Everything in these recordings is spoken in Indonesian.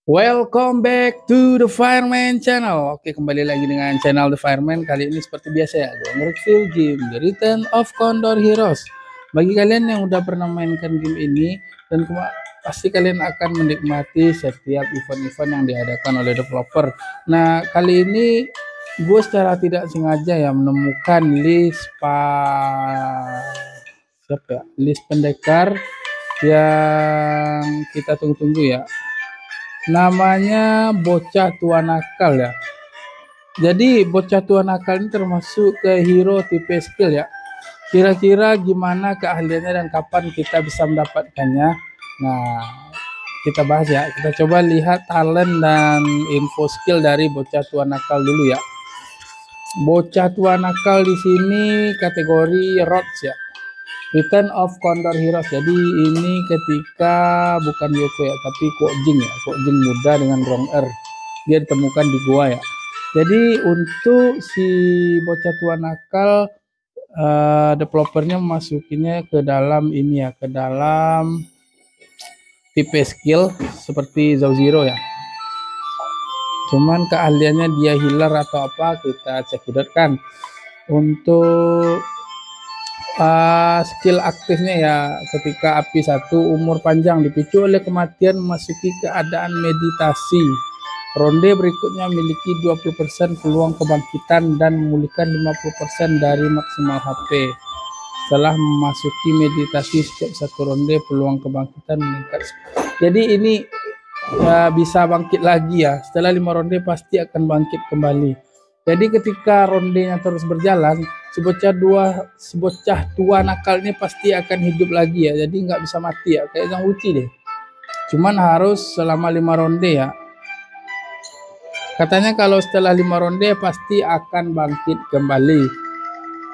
Welcome back to the Fireman Channel. Oke, kembali lagi dengan channel The Fireman. Kali ini seperti biasa ya, gue nge-review game The Return of Condor Heroes. Bagi kalian yang udah pernah mainkan game ini, dan pasti kalian akan menikmati setiap event-event yang diadakan oleh developer. Nah, kali ini gue secara tidak sengaja ya menemukan list pendekar yang kita tunggu-tunggu ya. Namanya bocah tua nakal ya. Jadi bocah tua nakal ini termasuk ke hero tipe skill ya. Kira-kira gimana keahliannya dan kapan kita bisa mendapatkannya? Nah, kita bahas ya. Kita coba lihat talent dan info skill dari bocah tua nakal dulu ya. Bocah tua nakal di sini kategori Rods ya. Return of Condor Heroes. Jadi ini ketika bukan Yoko ya, tapi Kwok Jing ya. Kwok Jing muda dengan Rong Er. Dia ditemukan di gua ya. Jadi untuk si bocah tua nakal, developernya memasukinya ke dalam ini ya, ke dalam tipe skill seperti Zhao Zero ya. Cuman keahliannya dia healer atau apa, kita cekidot kan. Untuk skill aktifnya ya, ketika api 1 umur panjang dipicu oleh kematian memasuki keadaan meditasi. Ronde berikutnya memiliki 20% peluang kebangkitan dan memulihkan 50% dari maksimal HP. Setelah memasuki meditasi setiap satu ronde peluang kebangkitan meningkat. Jadi ini ya, bisa bangkit lagi ya. Setelah 5 ronde pasti akan bangkit kembali. Jadi ketika rondenya terus berjalan, si bocah tua nakal ini pasti akan hidup lagi ya. Jadi nggak bisa mati ya, kayak yang Uci deh. Cuman harus selama 5 ronde ya. Katanya kalau setelah 5 ronde pasti akan bangkit kembali.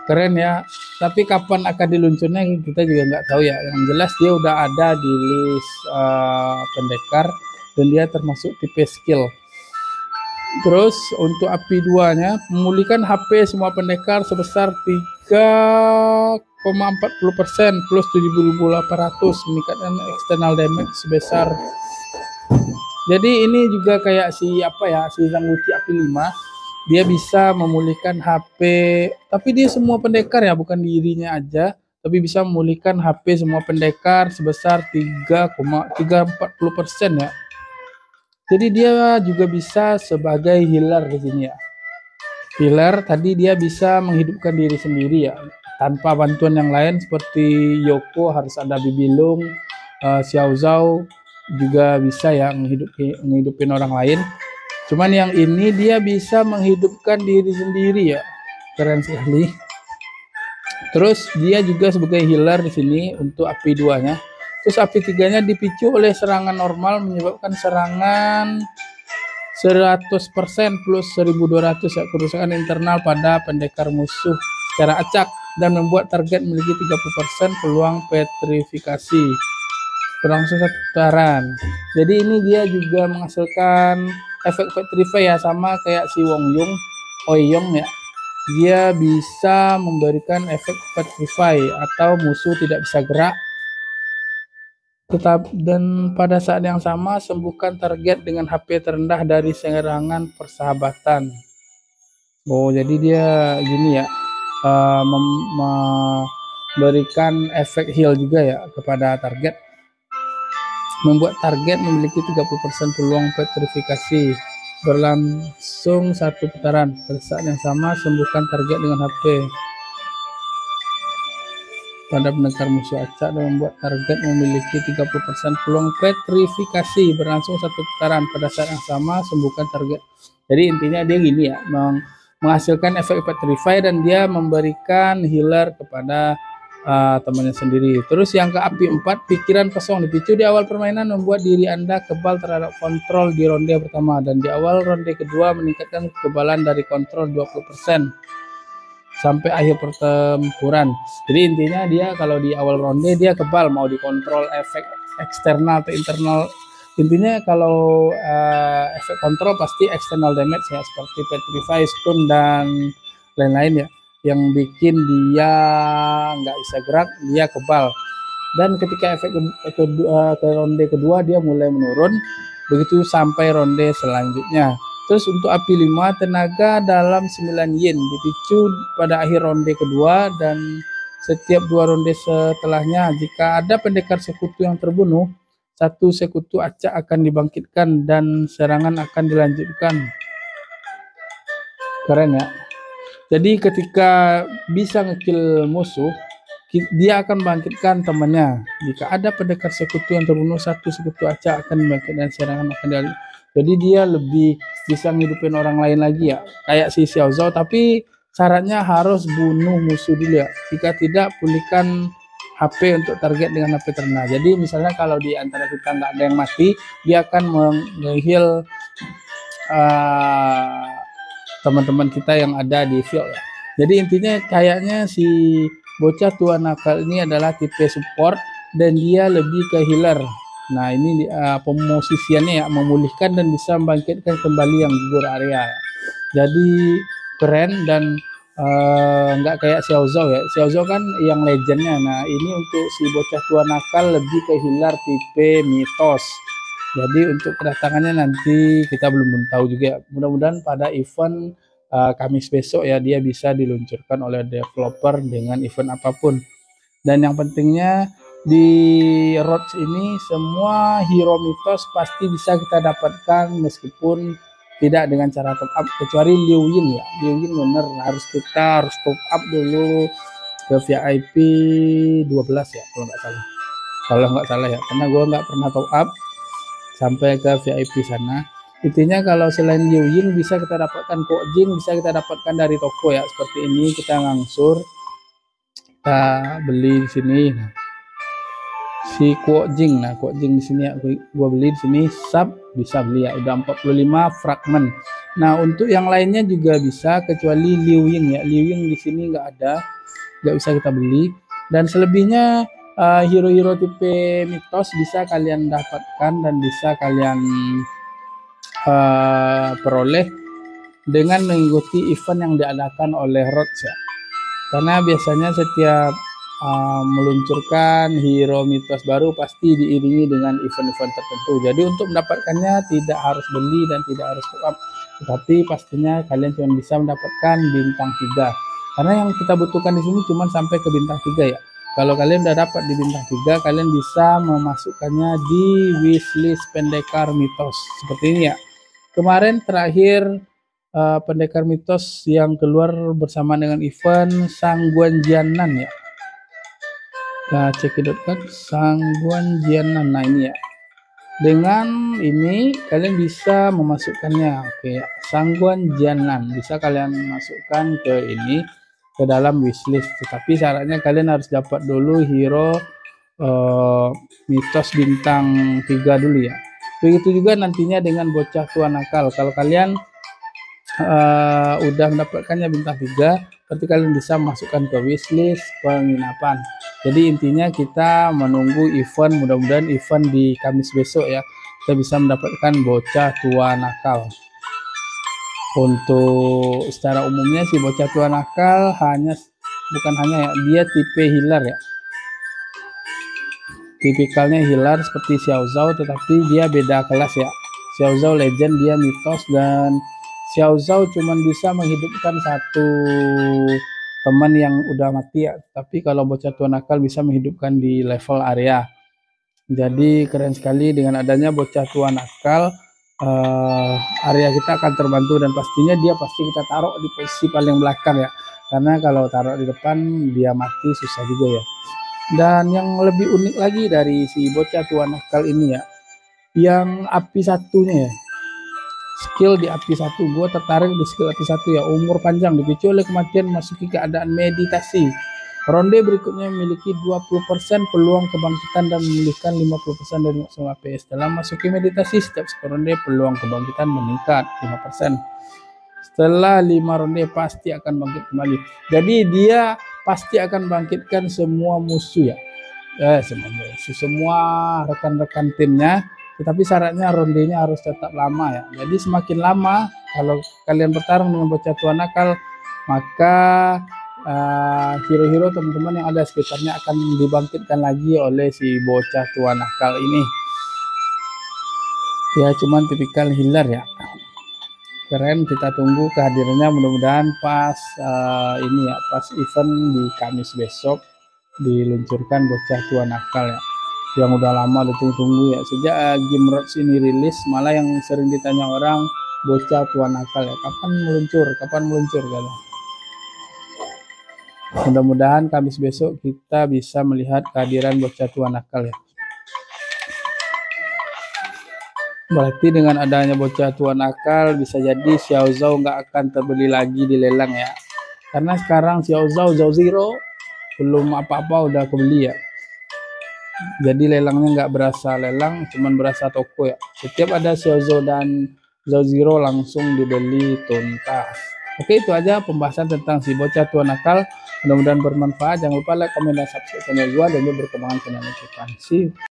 Keren ya. Tapi kapan akan diluncurnya kita juga nggak tahu ya. Yang jelas dia udah ada di list pendekar dan dia termasuk tipe skill. Terus untuk api 2-nya memulihkan HP semua pendekar sebesar 3,40% plus 7.800, meningkatkan external damage sebesar. Jadi ini juga kayak si Zhang Wuqi api 5, dia bisa memulihkan HP, tapi dia semua pendekar ya, bukan dirinya aja, tapi bisa memulihkan HP semua pendekar sebesar 3,40% ya. Jadi dia juga bisa sebagai healer di sini ya. Healer tadi dia bisa menghidupkan diri sendiri ya, tanpa bantuan yang lain seperti Yoko harus ada Bibilung, Xiao Zhao juga bisa ya menghidupin orang lain. Cuman yang ini dia bisa menghidupkan diri sendiri ya, keren sekali. Terus dia juga sebagai healer di sini untuk api 2-nya. Terus api 3-nya dipicu oleh serangan normal menyebabkan serangan 100% plus 1200 ya, kerusakan internal pada pendekar musuh secara acak dan membuat target memiliki 30% peluang petrifikasi. Berlangsung 1 putaran. Jadi ini dia juga menghasilkan efek petrify ya, sama kayak si Ouyong ya. Dia bisa memberikan efek petrify atau musuh tidak bisa gerak. Dan pada saat yang sama sembuhkan target dengan HP terendah dari serangan persahabatan. Oh, jadi dia gini ya, memberikan efek heal juga ya kepada target. Membuat target memiliki 30% peluang petrifikasi. Berlangsung 1 putaran. Pada saat yang sama sembuhkan target dengan HP pada pendekar musuh acak dan membuat target memiliki 30% peluang petrifikasi. Berlangsung 1 putaran. Pada saat yang sama sembuhkan target. Jadi intinya dia gini ya, menghasilkan efek petrify dan dia memberikan healer kepada temannya sendiri. Terus yang ke api 4, pikiran kosong dipicu di awal permainan membuat diri Anda kebal terhadap kontrol di ronde pertama, dan di awal ronde kedua meningkatkan kekebalan dari kontrol 20% sampai akhir pertempuran. Jadi intinya dia kalau di awal ronde dia kebal mau dikontrol efek eksternal atau internal. Intinya kalau efek kontrol pasti external damage ya, seperti petrify, stun dan lain-lain ya, yang bikin dia nggak bisa gerak, dia kebal. Dan ketika efek ke ronde kedua dia mulai menurun, Begitu sampai ronde selanjutnya. Terus untuk api 5, tenaga dalam 9 yin, dipicu pada akhir ronde kedua dan setiap 2 ronde setelahnya. Jika ada pendekar sekutu yang terbunuh, 1 sekutu acak akan dibangkitkan dan serangan akan dilanjutkan. Keren ya. Jadi ketika bisa ngekill musuh, dia akan bangkitkan temannya. Jika ada pendekar sekutu yang terbunuh, 1 sekutu acak akan dibangkitkan dan serangan akan dilanjutkan. Jadi dia lebih bisa ngidupin orang lain lagi ya, kayak si Xiao Zhao, tapi syaratnya harus bunuh musuh dulu ya. Jika tidak, pulihkan HP untuk target dengan HP terendah. Jadi misalnya kalau di antara kita nggak ada yang mati, dia akan meng-heal teman-teman kita yang ada di field ya. Jadi intinya kayaknya si bocah tua nakal ini adalah tipe support dan dia lebih ke healer. Nah ini pemosisiannya ya, memulihkan dan bisa membangkitkan kembali yang gugur area ya. Jadi keren dan nggak kayak Xiao Zhao ya. Xiao Zhao kan yang legendnya. Nah ini untuk si bocah tua nakal lebih ke healer tipe mitos. Jadi untuk kedatangannya nanti kita belum tahu juga. Mudah-mudahan pada event Kamis besok ya dia bisa diluncurkan oleh developer dengan event apapun. Dan yang pentingnya di Roach ini semua hero mitos pasti bisa kita dapatkan meskipun tidak dengan cara top up, kecuali Liu Ying ya. Liu Ying bener harus top up dulu ke VIP 12 ya kalau nggak salah ya, karena gue nggak pernah top up sampai ke VIP sana. Intinya kalau selain Liu Ying bisa kita dapatkan Kuo Jing, bisa kita dapatkan dari toko ya, seperti ini kita ngangsur, kita beli di sini. Nah, si Kuo Jing, nah Kuo Jing di sini ya, gua beli di sini sub bisa beli ya, udah 45 fragment. Nah untuk yang lainnya juga bisa kecuali Liu Ying ya, Liu Ying di sini nggak ada, nggak bisa kita beli. Dan selebihnya hero-hero tipe mitos bisa kalian dapatkan dan bisa kalian peroleh dengan mengikuti event yang diadakan oleh Roach ya. Karena biasanya setiap meluncurkan hero mitos baru pasti diiringi dengan event-event tertentu. Jadi untuk mendapatkannya tidak harus beli dan tidak harus top up, tetapi pastinya kalian cuma bisa mendapatkan bintang 3. Karena yang kita butuhkan di sini cuma sampai ke bintang 3 ya. Kalau kalian udah dapat di bintang 3, kalian bisa memasukkannya di wishlist pendekar mitos seperti ini ya. Kemarin terakhir pendekar mitos yang keluar bersama dengan event Sangguan Jianan ya. Nah cekidot.com Sangguan Jianan. Nah ini ya, dengan ini kalian bisa memasukkannya. Oke, Sangguan Jianan bisa kalian masukkan ke ini, ke dalam wishlist. Tetapi syaratnya kalian harus dapat dulu hero mitos bintang 3 dulu ya. Begitu juga nantinya dengan bocah tua nakal. Kalau kalian udah mendapatkannya bintang 3, berarti kalian bisa masukkan ke wishlist penginapan. Jadi intinya kita menunggu event, mudah-mudahan event di Kamis besok ya, kita bisa mendapatkan bocah tua nakal. Untuk secara umumnya si bocah tua nakal bukan hanya ya, dia tipe healer ya. Tipikalnya healer seperti Xiao Zhao, tetapi dia beda kelas ya. Xiao Zhao legend, dia mitos, dan Xiao Zhao cuma bisa menghidupkan 1 teman yang udah mati ya. Tapi kalau bocah tua nakal bisa menghidupkan di level area. Jadi keren sekali dengan adanya bocah tua nakal, area kita akan terbantu dan pastinya dia pasti kita taruh di posisi paling belakang ya. Karena kalau taruh di depan dia mati susah juga ya. Dan yang lebih unik lagi dari si bocah tua nakal ini ya, yang api satunya ya, skill di api 1, gue tertarik di skill api 1 ya. Umur panjang, dipicu oleh kematian masuki keadaan meditasi. Ronde berikutnya memiliki 20% peluang kebangkitan dan memulihkan 50% dari maksimal APS. Dalam masuki meditasi, setiap ronde peluang kebangkitan meningkat 5%. Setelah 5 ronde pasti akan bangkit kembali. Jadi dia pasti akan bangkitkan semua musuh ya, semua rekan-rekan timnya. Tetapi syaratnya rondenya harus tetap lama ya. Jadi semakin lama kalau kalian bertarung dengan bocah tua nakal, maka hero-hero teman-teman yang ada sekitarnya akan dibangkitkan lagi oleh si bocah tua nakal ini. Ya cuman tipikal healer ya. Keren, kita tunggu kehadirannya, mudah-mudahan pas ini ya, pas event di Kamis besok diluncurkan bocah tua nakal ya, yang udah lama ditunggu-tunggu ya. Sejak game Roads ini rilis, malah yang sering ditanya orang, bocah tua nakal ya, kapan meluncur kan. Mudah-mudahan Kamis besok kita bisa melihat kehadiran bocah tua nakal ya. Berarti dengan adanya bocah tua nakal, bisa jadi Xiao Zhao nggak akan terbeli lagi di lelang ya. Karena sekarang Xiao Zhao Zero belum apa-apa udah kebeli ya. Jadi lelangnya nggak berasa lelang, cuman berasa toko ya. Setiap ada Xiao Zhao dan Zhao Zero langsung dibeli tuntas. Oke, itu aja pembahasan tentang si bocah tua nakal. Mudah-mudahan bermanfaat. Jangan lupa like, komen, dan subscribe channel gua dan berkembang channel kita. See you.